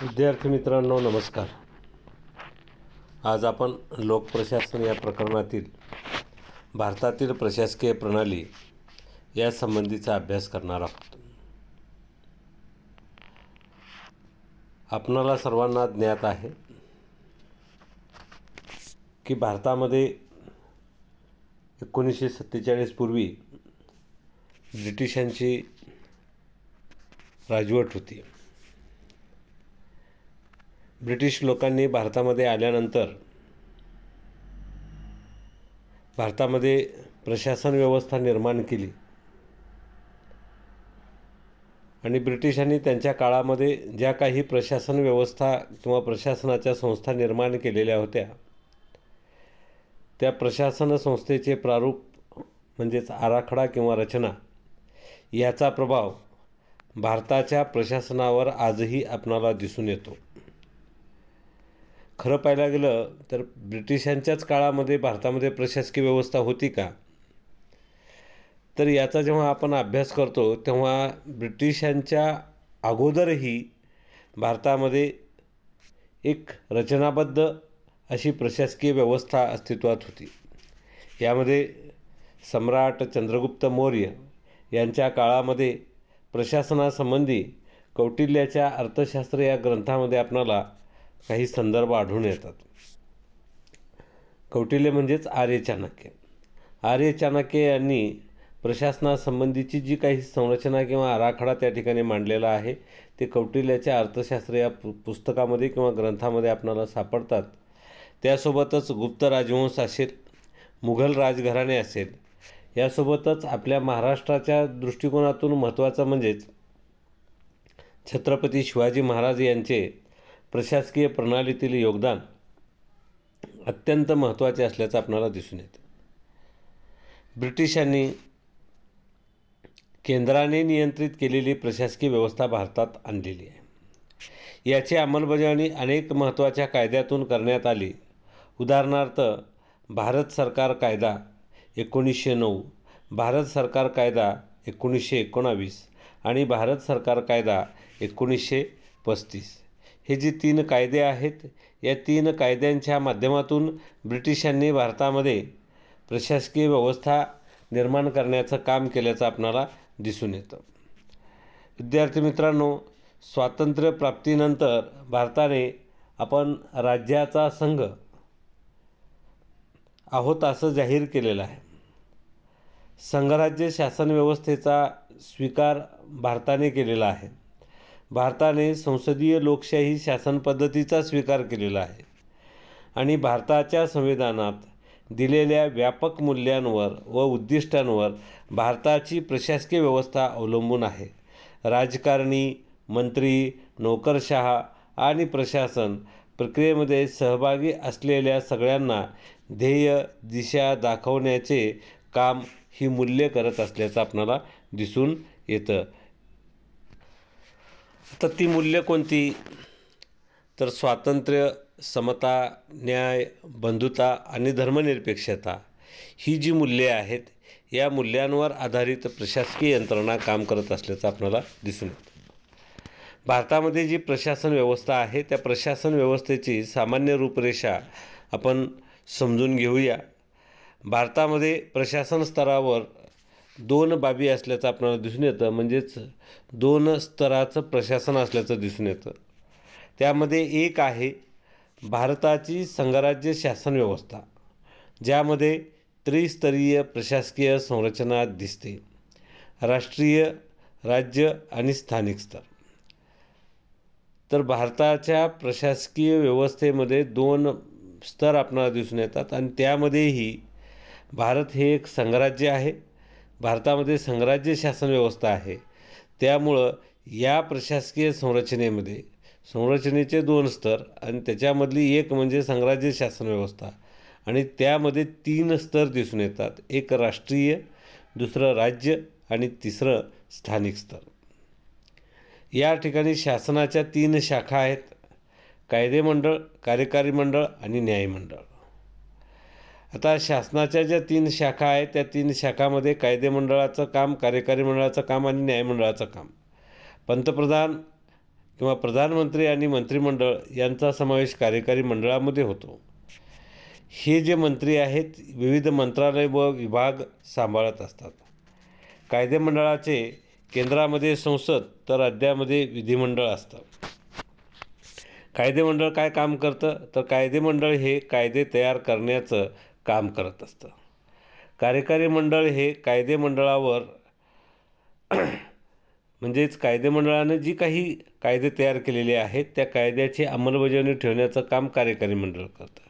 विद्यार्थी मित्रांनो नमस्कार. आज आपण लोकप्रशासन या प्रकरणातील भारतातील प्रशासकीय प्रणाली या संबंधीचा अभ्यास करणार आहोत. आपणाला सर्वांना ज्ञात आहे की भारतामध्ये 1947 पूर्वी ब्रिटिशांची राजवट होती. ब्रिटिश लोकांनी भारतामध्ये आल्यानंतर भारतामध्ये प्रशासन व्यवस्था निर्माण केली आणि ब्रिटिशांनी त्यांच्या काळामध्ये ज्या काही प्रशासन व्यवस्था किंवा प्रशासनाच्या संस्था निर्माण केलेल्या होत्या त्या प्रशासन संस्थेचे प्रारूप म्हणजेच आराखडा किंवा रचना याचा प्रभाव भारताच्या प्रशासनावर आजही आपणाला दिसून येतो. खरं पाहायला गेलं तर ब्रिटिशांच्याच काळामध्ये भारतामध्ये प्रशासकीय व्यवस्था होती का, तर याचा जेव्हा आपण अभ्यास करतो तेव्हा ब्रिटिशांच्या अगोदरही भारतामध्ये एक रचनाबद्ध अशी प्रशासकीय व्यवस्था अस्तित्वात होती. यामध्ये सम्राट चंद्रगुप्त मौर्य यांच्या काळामध्ये प्रशासनासंबंधी कौटिल्याच्या अर्थशास्त्र या ग्रंथामध्ये आपणाला काही संदर्भ आढळून येतात. कौटिल्य म्हणजेच आर्य चाणक्य. आर्य चाणक्य यांनी प्रशासनासंबंधीची जी काही संरचना किंवा आराखडा त्या ठिकाणी मांडलेला आहे ते कौटिल्याच्या अर्थशास्त्र या पुस्तकामध्ये किंवा ग्रंथामध्ये आपणाला सापडतात. त्यासोबतच गुप्त राजवंश असेल, मुघल राजघराणे असेल, यासोबतच आपल्या महाराष्ट्राच्या दृष्टिकोनातून महत्त्वाचं म्हणजेच छत्रपती शिवाजी महाराज यांचे प्रशासकीय प्रणालीतील योगदान अत्यंत महत्त्वाचे असल्याचं आपणाला दिसून येतं. ब्रिटिशांनी केंद्राने नियंत्रित केलेली प्रशासकीय व्यवस्था भारतात आणलेली आहे. याची अंमलबजावणी अनेक महत्त्वाच्या कायद्यातून करण्यात आली. उदाहरणार्थ भारत सरकार कायदा 1909, भारत सरकार कायदा 1919 आणि भारत सरकार कायदा 1935. हे जे 3 कायदे आहेत या 3 कायद्यांच्या माध्यमातून ब्रिटिशांनी भारतामध्ये प्रशासकीय व्यवस्था निर्माण करण्याचं काम केल्याचं आपणाला दिसून येतं. विद्यार्थी मित्रांनो, स्वातंत्र्यप्राप्तीनंतर भारताने आपण राज्याचा संघ आहोत असं जाहीर केलेलं आहे. संघराज्य शासन व्यवस्थेचा स्वीकार भारताने केलेला आहे. भारताने संसदीय लोकशाही शासन पद्धतीचा स्वीकार केलेला आहे आणि भारताच्या संविधानात दिलेल्या व्यापक मूल्यांवर व उद्दिष्टांवर भारताची प्रशासकीय व्यवस्था अवलंबून आहे. राजकारणी, मंत्री, नोकरशहा आणि प्रशासन प्रक्रियेमध्ये सहभागी असलेल्या सगळ्यांना ध्येय दिशा दाखवण्याचे काम ही मूल्ये करत असल्याचं आपणाला दिसून येतं. तर ती मूल्य कोणती, तर स्वातंत्र्य, समता, न्याय, बंधुता आणि धर्मनिरपेक्षता ही जी मूल्ये आहेत या मूल्यांवर आधारित प्रशासकीय यंत्रणा काम करत असल्याचं आपल्याला दिसून येतं. भारतामध्ये जी प्रशासन व्यवस्था आहे त्या प्रशासन व्यवस्थेची सामान्य रूपरेषा आपण समजून घेऊया. भारतामध्ये प्रशासन स्तरावर 2 बाबी असल्याचं आपल्याला दिसून येतं, म्हणजेच 2 स्तराचं प्रशासन असल्याचं दिसून येतं. त्यामध्ये एक आहे भारताची संघराज्य शासन व्यवस्था, ज्यामध्ये त्रिस्तरीय प्रशासकीय संरचना दिसते. राष्ट्रीय, राज्य आणि स्थानिक स्तर. तर भारताच्या प्रशासकीय व्यवस्थेमध्ये 2 स्तर आपल्याला दिसून येतात आणि त्यामध्येही भारत हे एक संघराज्य आहे. भारतामध्ये संघराज्य शासन व्यवस्था आहे. त्यामुळं या प्रशासकीय संरचनेचे 2 स्तर आणि त्याच्यामधली एक म्हणजे संघराज्य शासन व्यवस्था आणि त्यामध्ये 3 स्तर दिसून येतात. एक राष्ट्रीय, दुसरं राज्य आणि तिसरं स्थानिक स्तर. या ठिकाणी शासनाच्या 3 शाखा आहेत: कायदेमंडळ, कार्यकारी मंडळ आणि न्यायमंडळ. आता शासनाच्या ज्या 3 शाखा आहेत त्या 3 शाखामध्ये कायदेमंडळाचं काम, कार्यकारी मंडळाचं काम आणि न्यायमंडळाचं काम. पंतप्रधान किंवा प्रधानमंत्री आणि मंत्रिमंडळ यांचा समावेश कार्यकारी मंडळामध्ये होतो. हे जे मंत्री आहेत विविध मंत्रालय व विभाग सांभाळत असतात. कायदेमंडळाचे केंद्रामध्ये संसद तर राज्यामध्ये विधिमंडळ असतं. कायदेमंडळ काय काम करतं तर कायदेमंडळ हे कायदे तयार करण्याचं काम करत असतं. कार्यकारी मंडळ हे कायदेमंडळावर म्हणजेच कायदेमंडळानं जी काही कायदे तयार केलेले आहेत त्या कायद्याची अंमलबजावणी ठेवण्याचं काम कार्यकारी मंडळ करतं.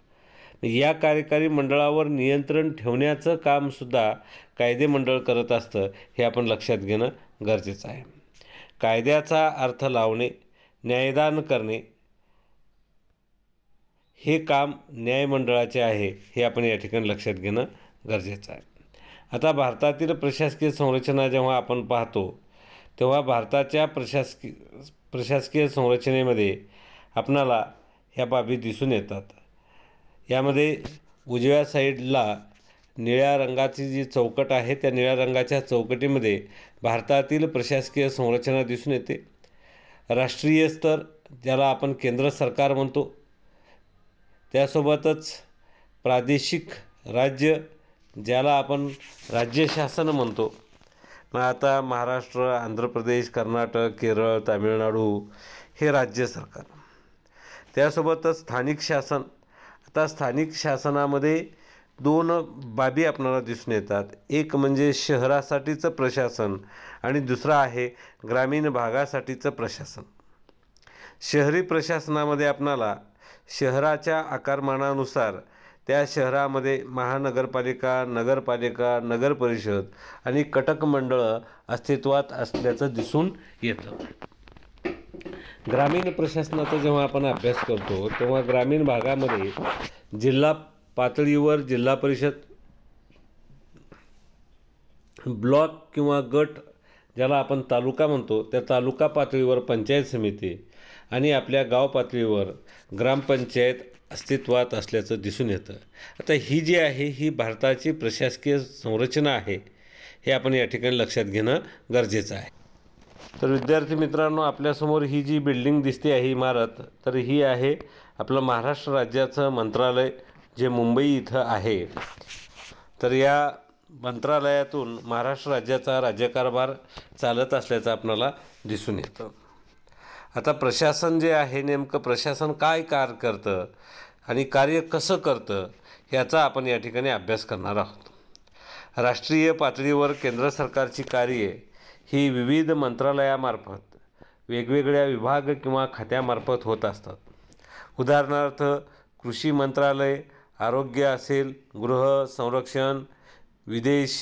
या कार्यकारी मंडळावर नियंत्रण ठेवण्याचं कामसुद्धा कायदेमंडळ करत असतं, हे आपण लक्षात घेणं गरजेचं आहे. कायद्याचा अर्थ लावणे, न्यायदान करणे हे काम न्यायमंडळाचे आहे, हे आपण या ठिकाणी लक्षात घेणं गरजेचं आहे. आता भारतातील प्रशासकीय संरचना जेव्हा आपण पाहतो तेव्हा भारताच्या प्रशासकीय संरचनेमध्ये आपणाला ह्या बाबी दिसून येतात. यामध्ये उजव्या साईडला निळ्या रंगाची जी चौकट आहे त्या निळ्या रंगाच्या चौकटीमध्ये भारतातील प्रशासकीय संरचना दिसून येते. राष्ट्रीय स्तर ज्याला आपण केंद्र सरकार म्हणतो, त्यासोबतच प्रादेशिक राज्य ज्याला आपण राज्य शासन म्हणतो. मग आता महाराष्ट्र, आंध्र प्रदेश, कर्नाटक, केरळ, तामिळनाडू हे राज्य सरकार. त्यासोबतच स्थानिक शासन. आता स्थानिक शासनामध्ये दोन बाबी आपल्याला दिसून येतात. एक म्हणजे शहरासाठीचं प्रशासन आणि दुसरं आहे ग्रामीण भागासाठीचं प्रशासन. शहरी प्रशासनामध्ये आपणाला शहराच्या आकारमानानुसार त्या शहरामध्ये महानगरपालिका, नगरपालिका, नगरपरिषद आणि कटक मंडळं अस्तित्वात असल्याचं दिसून येतं. ग्रामीण प्रशासनाचा जेव्हा आपण अभ्यास करतो तेव्हा ग्रामीण भागामध्ये जिल्हा पातळीवर जिल्हा परिषद, ब्लॉक किंवा गट ज्याला आपण तालुका म्हणतो त्या तालुका पातळीवर पंचायत समिती आणि आपल्या गाव पातळीवर ग्रामपंचायत अस्तित्वात असल्याचं दिसून येतं. आता ही जी आहे ही भारताची प्रशासकीय संरचना आहे, हे आपण या ठिकाणी लक्षात घेणं गरजेचं आहे. तर विद्यार्थी मित्रांनो, आपल्यासमोर ही जी बिल्डिंग दिसते आहे इमारत, तर ही आहे आपलं महाराष्ट्र राज्याचं मंत्रालय जे मुंबई इथं आहे. तर या मंत्रालयातून महाराष्ट्र राज्याचा राज्यकारभार चालत असल्याचं आपल्याला दिसून येतं. आता प्रशासन जे आहे नेमकं प्रशासन काय कार्य करतं आणि कार्य कसं करतं ह्याचा आपण या ठिकाणी अभ्यास करणार आहोत. राष्ट्रीय पातळीवर केंद्र सरकारची कार्ये ही विविध मंत्रालयामार्फत वेगवेगळ्या विभाग किंवा खात्यामार्फत होत असतात. उदाहरणार्थ कृषी मंत्रालय, आरोग्य असेल, गृह, संरक्षण, विदेश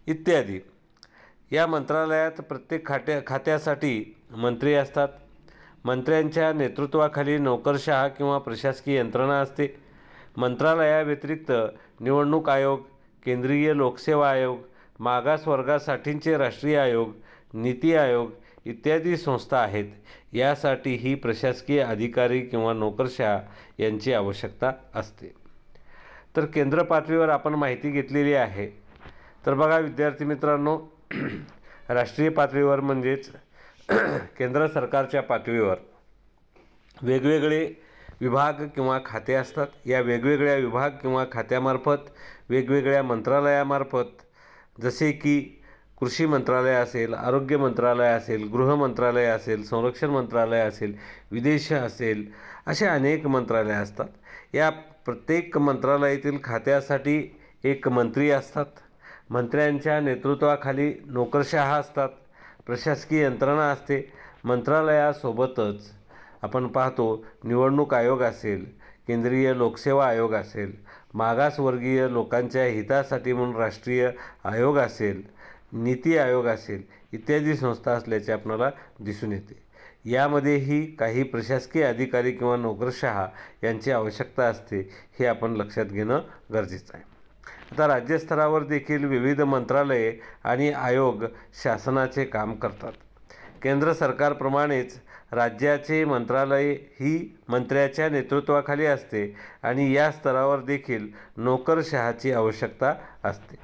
इत्यादी. या मंत्रालयात प्रत्येक खात्यासाठी मंत्री असतात. मंत्र्यांच्या नेतृत्वाखाली नोकरशहा किंवा प्रशासकीय यंत्रणा असते. मंत्रालयाव्यतिरिक्त निवडणूक आयोग, केंद्रीय लोकसेवा आयोग, मागासवर्गासाठींचे राष्ट्रीय आयोग, नीती आयोग इत्यादी संस्था आहेत. यासाठी ही प्रशासकीय अधिकारी किंवा नोकरशहा यांची आवश्यकता असते. तर केंद्र पातळीवर आपण माहिती घेतलेली आहे. तर बघा विद्यार्थी मित्रांनो, राष्ट्रीय पातळीवर म्हणजेच केंद्र सरकारच्या पातळीवर वेगवेगळे विभाग किंवा खाते असतात. या वेगवेगळ्या विभाग किंवा खात्यामार्फत वेगवेगळ्या मंत्रालयामार्फत जसे की कृषी मंत्रालय असेल, आरोग्य मंत्रालय असेल, गृह मंत्रालय असेल, संरक्षण मंत्रालय असेल, विदेश असेल, असे अनेक मंत्रालय असतात. या प्रत्येक मंत्रालयातील खात्यासाठी एक मंत्री असतात. मंत्र्यांच्या नेतृत्वाखाली नोकरशहा असतात. प्रशासकीय यंत्रणा असते. मंत्रालयासोबतच आपण पाहतो निवडणूक आयोग असेल, केंद्रीय लोकसेवा आयोग असेल, मागासवर्गीय लोकांच्या हितासाठी म्हणून राष्ट्रीय आयोग असेल, नीती आयोग असेल इत्यादी संस्था असल्याचे आपल्याला दिसून येते. यामध्येही काही प्रशासकीय अधिकारी किंवा नोकरशहा यांची आवश्यकता असते, हे आपण लक्षात घेणं गरजेचं आहे. आता राज्यस्तरावर देखील विविध मंत्रालये आणि आयोग शासनाचे काम करतात. केंद्र सरकारप्रमाणेच राज्याचे मंत्रालय ही मंत्र्याच्या नेतृत्वाखाली असते आणि या स्तरावर देखील नोकरशहाची आवश्यकता असते.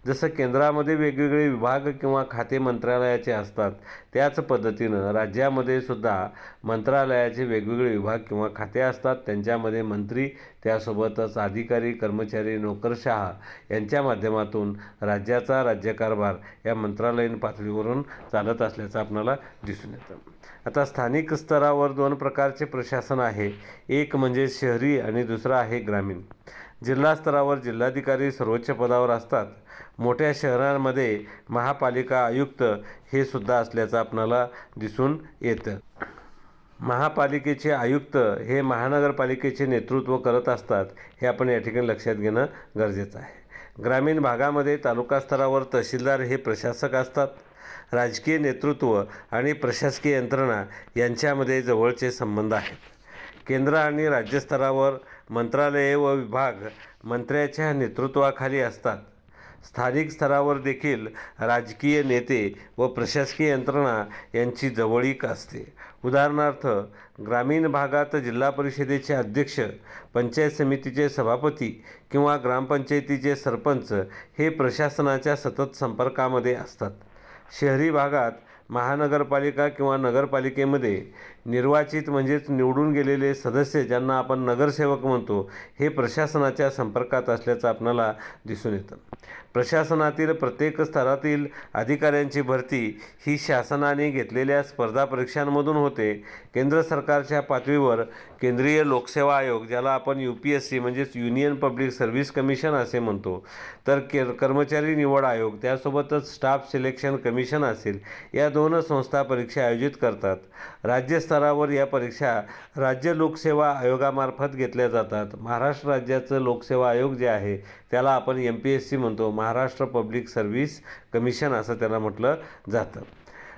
जसं केंद्रामध्ये वेगवेगळे विभाग किंवा खाते मंत्रालयाचे असतात, त्याच पद्धतीनं राज्यामध्ये सुद्धा मंत्रालयाचे वेगवेगळे विभाग किंवा खाते असतात. त्यांच्यामध्ये मंत्री, त्यासोबतच अधिकारी, कर्मचारी, नोकरशहा यांच्या माध्यमातून राज्याचा राज्यकारभार या मंत्रालयीन पातळीवरून चालत असल्याचं आपल्याला दिसून येतं. आता स्थानिक स्तरावर 2 प्रकारचे प्रशासन आहे. एक म्हणजे शहरी आणि दुसरं आहे ग्रामीण. जिल्हा स्तरावर जिल्हाधिकारी सर्वोच्च पदावर असतात. मोठ्या शहरांमध्ये महापालिका आयुक्त हे सुद्धा असल्याचं आपल्याला दिसून येतं. महापालिकेचे आयुक्त हे महानगरपालिकेचे नेतृत्व करत असतात, हे आपण या ठिकाणी लक्षात घेणं गरजेचं आहे. ग्रामीण भागामध्ये तालुका स्तरावर तहसीलदार हे प्रशासक असतात. राजकीय नेतृत्व आणि प्रशासकीय यंत्रणा यांच्यामध्ये जवळचे संबंध आहेत. केंद्र आणि राज्य स्तरावर मंत्रालये व विभाग मंत्र्याच्या नेतृत्वाखाली असतात. स्थानिक स्तरावर देखील राजकीय नेते व प्रशासकीय यंत्रणा यांची जवळीक असते. उदाहरणार्थ, ग्रामीण भागात जिल्हा परिषदेचे अध्यक्ष, पंचायत समितीचे सभापती किंवा ग्रामपंचायतीचे सरपंच हे प्रशासनाच्या सतत संपर्कामध्ये असतात. शहरी भागात महानगरपालिका किंवा नगरपालिकेमध्ये निर्वाचित म्हणजेच निवडून गेलेले सदस्य, ज्यांना आपण नगरसेवक म्हणतो, हे प्रशासनाच्या संपर्कात असल्याचं आपल्याला दिसून येतं. प्रशासनातील प्रत्येक स्तरातील अधिकाऱ्यांची भरती ही शासनाने घेतलेल्या स्पर्धा परीक्षांमधून होते. केंद्र सरकारच्या पातळीवर केंद्रीय लोकसेवा आयोग, ज्याला आपण UPSC म्हणजेच युनियन पब्लिक सर्व्हिस कमिशन असे म्हणतो, तर कर्मचारी निवड आयोग, त्यासोबतच स्टाफ सिलेक्शन कमिशन असेल, या 2 संस्था परीक्षा आयोजित करतात. राज्य स्तरावर या परीक्षा राज्य लोकसेवा आयोगामार्फत घेतल्या जातात. महाराष्ट्र राज्याचं लोकसेवा आयोग जे आहे त्याला आपण MPSC म्हणतो, महाराष्ट्र पब्लिक सर्व्हिस कमिशन असं त्याला म्हटलं जातं.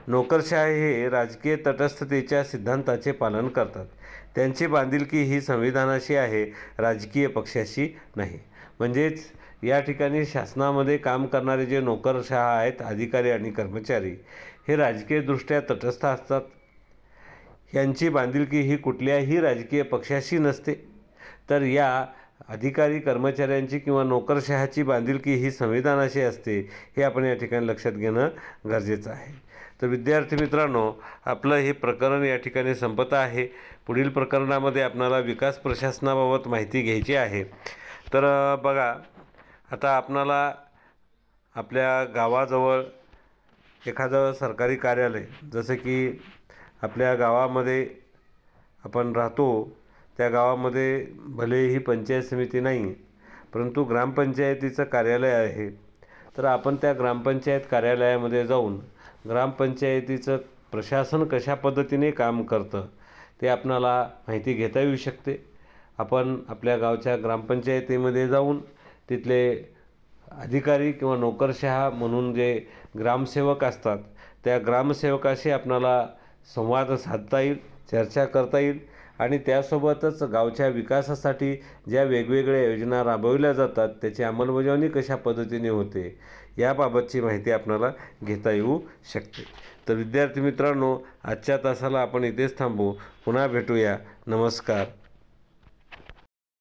नोकरशाही हे राजकीय तटस्थतेच्या सिद्धांताचे पालन करतात. त्यांची बांधिलकी ही संविधानाशी आहे, राजकीय पक्षाशी नाही. म्हणजेच या ठिकाणी शासनामध्ये काम करणारे जे नोकरशहा आहेत, अधिकारी आणि कर्मचारी, हे राजकीयदृष्ट्या तटस्थ असतात. यांची बांधिलकी ही कुठल्याही राजकीय पक्षाशी नसते. तर या अधिकारी कर्मचाऱ्यांची किंवा नोकरशहाची बांधिलकी ही संविधानाशी असते, हे आपण या ठिकाणी लक्षात घेणं गरजेचं आहे. तर विद्यार्थी मित्रांनो, आपलं हे प्रकरण या ठिकाणी संपत आहे. पुढील प्रकरणामध्ये आपल्याला विकास प्रशासनाबाबत माहिती घ्यायची आहे. तर बघा, आता आपणाला आपल्या गावाजवळ एखादं सरकारी कार्यालय, जसं की आपल्या गावामध्ये आपण राहतो त्या गावामध्ये भलेही पंचायत समिती नाही, परंतु ग्रामपंचायतीचं कार्यालय आहे. तर आपण त्या ग्रामपंचायत कार्यालयामध्ये जाऊन ग्रामपंचायतीचं प्रशासन कशा पद्धतीने काम करतं ते आपणाला माहिती घेता येऊ शकते. आपण आपल्या गावच्या ग्रामपंचायतीमध्ये जाऊन तिथले अधिकारी किंवा नोकरशहा म्हणून जे ग्रामसेवक असतात, त्या ग्रामसेवकाशी आपणाला संवाद साधता येईल, चर्चा करता येईल आणि त्यासोबतच गावच्या विकासासाठी ज्या वेगवेगळ्या योजना राबवल्या जातात त्याची अंमलबजावणी कशा पद्धतीने होते याबाबतची माहिती आपल्याला घेता येऊ शकते. तर विद्यार्थी मित्रांनो, आजच्या तासाला आपण इथेच थांबू. पुन्हा भेटूया. नमस्कार.